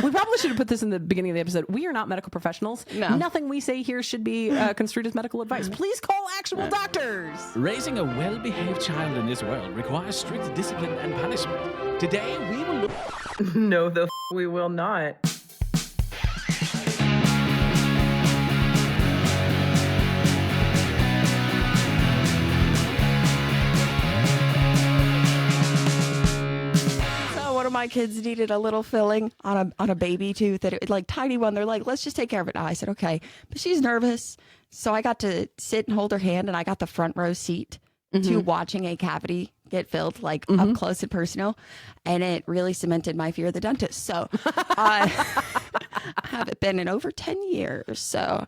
We probably should have put this in the beginning of the episode. We are not medical professionals. No. Nothing we say here should be construed as medical advice. Please call actual doctors. Raising a well-behaved child in this world requires strict discipline and punishment. Today, we will look... No, we will not. One of my kids needed a little filling on a baby tooth, that like tiny one. They're like, let's just take care of it now. I said, okay, but she's nervous, so I got to sit and hold her hand, and I got the front row seat to watching a cavity get filled, like up close and personal, and it really cemented my fear of the dentist. So I haven't been in over 10 years. So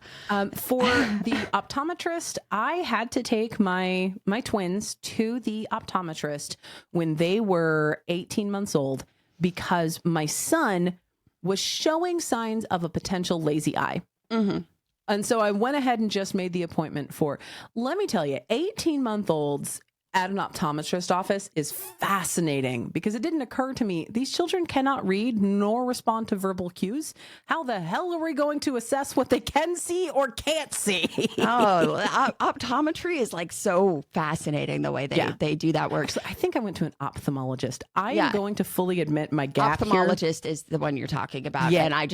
for the optometrist, I had to take my twins to the optometrist when they were 18 months old because my son was showing signs of a potential lazy eye. And so I went ahead and just made the appointment for, let me tell you, 18-month-olds at an optometrist office is fascinating because it didn't occur to me. These children cannot read nor respond to verbal cues. How the hell are we going to assess what they can see or can't see? Optometry is like so fascinating the way they do that work. Actually, I think I went to an ophthalmologist. I am going to fully admit my gap Ophthalmologist is the one you're talking about. Yeah. And I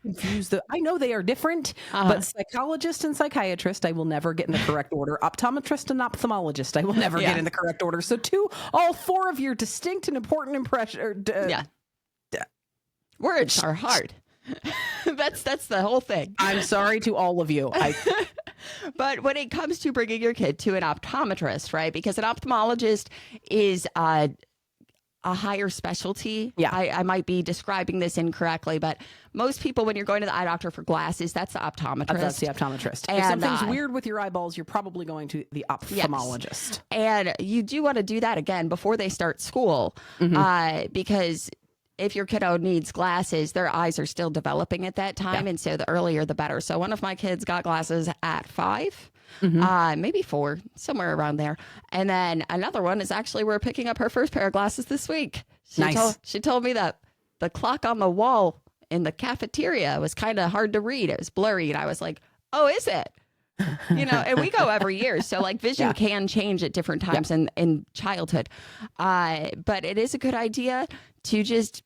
confuse I know they are different, but psychologist and psychiatrist, I will never get in the correct order. Optometrist and ophthalmologist, I will never get in the correct order. So all four of your distinct and important impressions. Words are hard. That's the whole thing. I'm sorry to all of you. But when it comes to bringing your kid to an optometrist, right? Because an ophthalmologist is a higher specialty. Yeah. I might be describing this incorrectly, but most people, when you're going to the eye doctor for glasses, that's the optometrist. That's the optometrist. And, if something's weird with your eyeballs, you're probably going to the ophthalmologist. Yes. And you do want to do that again before they start school, because if your kiddo needs glasses, their eyes are still developing at that time. And so the earlier, the better. So one of my kids got glasses at 5. Maybe 4, somewhere around there. And then another one is actually, we're picking up her first pair of glasses this week. She told me that the clock on the wall in the cafeteria was kind of hard to read. It was blurry. And I was like, oh, is it? And we go every year. So like vision can change at different times in childhood. But it is a good idea to just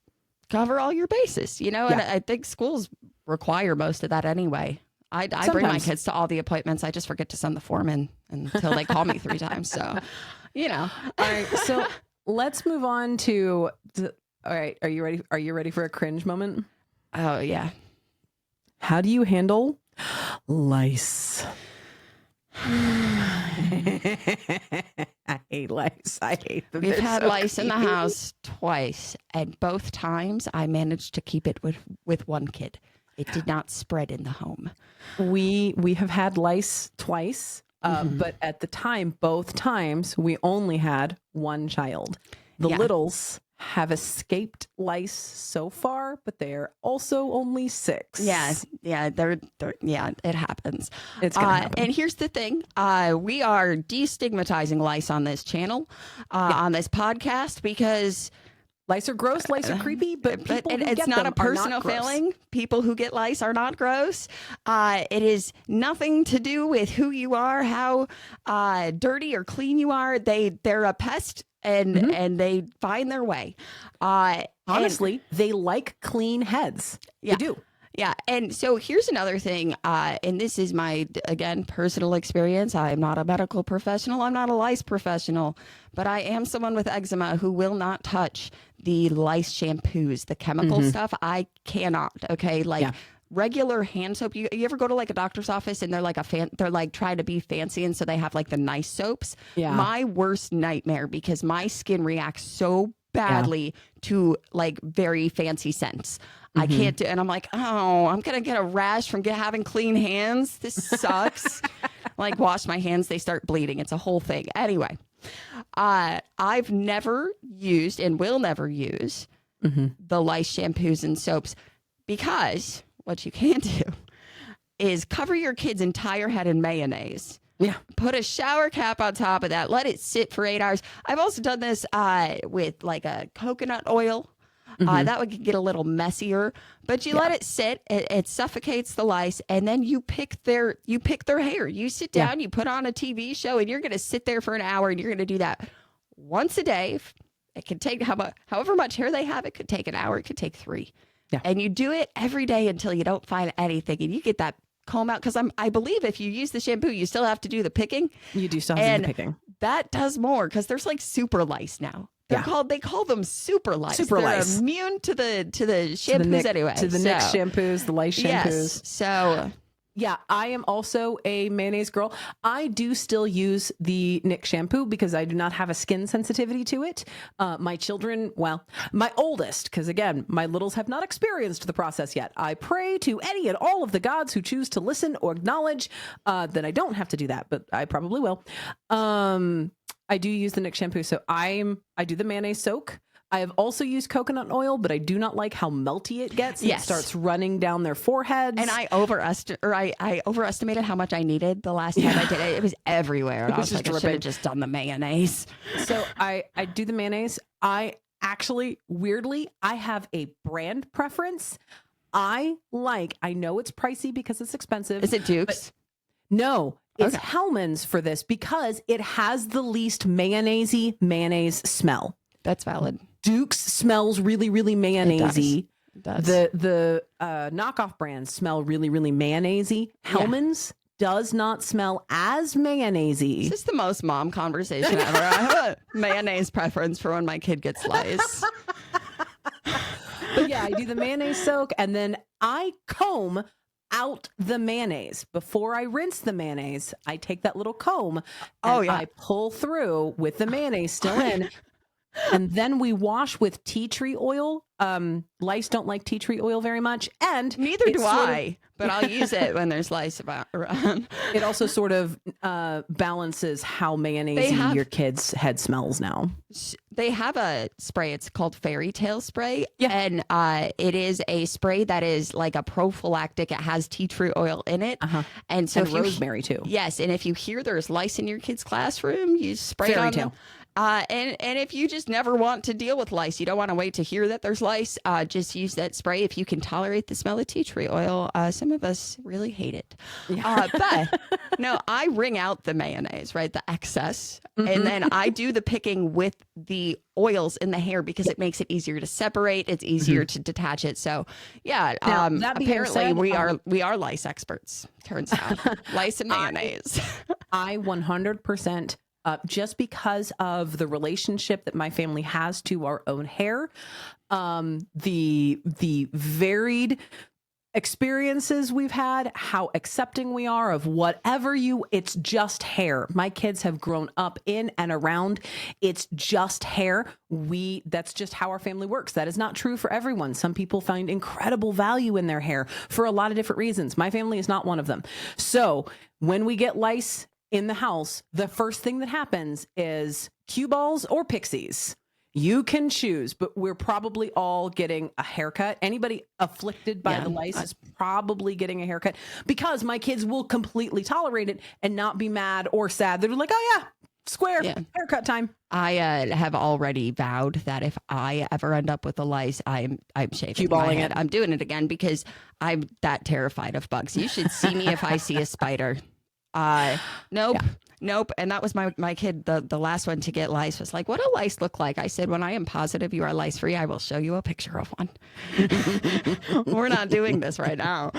cover all your bases, and I think schools require most of that anyway. I bring my kids to all the appointments. I just forget to send the form in until they call me 3 times. So, All right. So let's move on to all right. Are you ready? Are you ready for a cringe moment? Oh, yeah. How do you handle lice? I hate lice. I hate them. We've had lice in the house twice, and both times I managed to keep it with one kid. It did not spread in the home. We have had lice twice, but at the time, both times, we only had one child. The littles have escaped lice so far, but they're also only 6. Yeah, it happens. It's gonna happen. And here's the thing: we are destigmatizing lice on this channel, on this podcast, because lice are gross, lice are creepy, but people who it's get not them a personal are not feeling. People who get lice are not gross. It is nothing to do with who you are, how dirty or clean you are. They're a pest. And they find their way. Honestly, they like clean heads. Yeah. They do. Yeah. And so here's another thing. And this is my, again, personal experience. I'm not a medical professional. I'm not a lice professional. But I am someone with eczema who will not touch the lice shampoos, the chemical stuff. I cannot. Okay. Regular hand soap. You ever go to like a doctor's office and they're like they're like trying to be fancy, and so they have like the nice soaps. Yeah. My worst nightmare, because my skin reacts so badly to like very fancy scents. I can't do, and I'm like, oh, I'm gonna get a rash from having clean hands. This sucks. Like wash my hands, they start bleeding. It's a whole thing. Anyway, I've never used and will never use the lice shampoos and soaps, because what you can do is cover your kid's entire head in mayonnaise. Yeah. Put a shower cap on top of that. Let it sit for 8 hours. I've also done this with like a coconut oil. That would get a little messier, but you let it sit. It suffocates the lice, and then you pick their hair. You sit down, you put on a TV show, and you're going to sit there for an hour, and you're going to do that once a day. It can take however much hair they have. It could take an hour. It could take 3. Yeah. And you do it every day until you don't find anything, and you get that comb out, because I believe if you use the shampoo, you still have to do the picking. You do still have to do the picking. That does more, because there's like super lice now. They call them super lice. Super They're lice. immune to the shampoos anyway. To the Nyx shampoos, the lice shampoos. Yes. So yeah, I am also a mayonnaise girl. I do still use the Nyx shampoo because I do not have a skin sensitivity to it. My children, well, my oldest, because again, my littles have not experienced the process yet. I pray to any and all of the gods who choose to listen or acknowledge that I don't have to do that, but I probably will. I do use the Nyx shampoo, so I do the mayonnaise soak. I have also used coconut oil, but I do not like how melty it gets. Yes. It starts running down their foreheads. And I overestimated how much I needed the last time I did it. It was everywhere. And I was like, I should have just done the mayonnaise. So I do the mayonnaise. I actually, weirdly, I have a brand preference. I know it's pricey because it's expensive. Is it Duke's? No, it's Hellmann's for this because it has the least mayonnaise smell. That's valid. Duke's smells really, really mayonnaisey. It does. The knockoff brands smell really, really mayonnaisey. Hellmann's does not smell as mayonnaisey. This is the most mom conversation ever. I have a mayonnaise preference for when my kid gets lice. But yeah, I do the mayonnaise soak, and then I comb out the mayonnaise. Before I rinse the mayonnaise, I take that little comb and I pull through with the mayonnaise still in. And then we wash with tea tree oil. Lice don't like tea tree oil very much. And neither do I, but I'll use it when there's lice around. It also sort of balances how mayonnaise your kid's head smells now. They have a spray. It's called Fairy Tale Spray. Yeah. And it is a spray that is like a prophylactic. It has tea tree oil in it. And so rosemary too. Yes. And if you hear there's lice in your kid's classroom, you spray it on them. And if you just never want to deal with lice, you don't want to wait to hear that there's lice, just use that spray. If you can tolerate the smell of tea tree oil, some of us really hate it. But no, I wring out the mayonnaise, right? The excess. And then I do the picking with the oils in the hair because it makes it easier to separate. It's easier to detach it. So yeah, apparently we are lice experts. Turns out lice and mayonnaise. I 100%. Just because of the relationship that my family has to our own hair, the varied experiences we've had, how accepting we are of whatever it's just hair. My kids have grown up in and around. It's just hair. That's just how our family works. That is not true for everyone. Some people find incredible value in their hair for a lot of different reasons. My family is not one of them. So when we get lice in the house, the first thing that happens is cue balls or pixies. You can choose, but we're probably all getting a haircut. Anybody afflicted by the lice is probably getting a haircut because my kids will completely tolerate it and not be mad or sad. They're like, oh yeah, square haircut time. I have already vowed that if I ever end up with a lice, I'm shaving cue balling my head. I'm doing it again because I'm that terrified of bugs. You should see me if I see a spider. Nope. And that was my kid. The last one to get lice was like, what do lice look like? I said, when I am positive you are lice free, I will show you a picture of one. We're not doing this right now.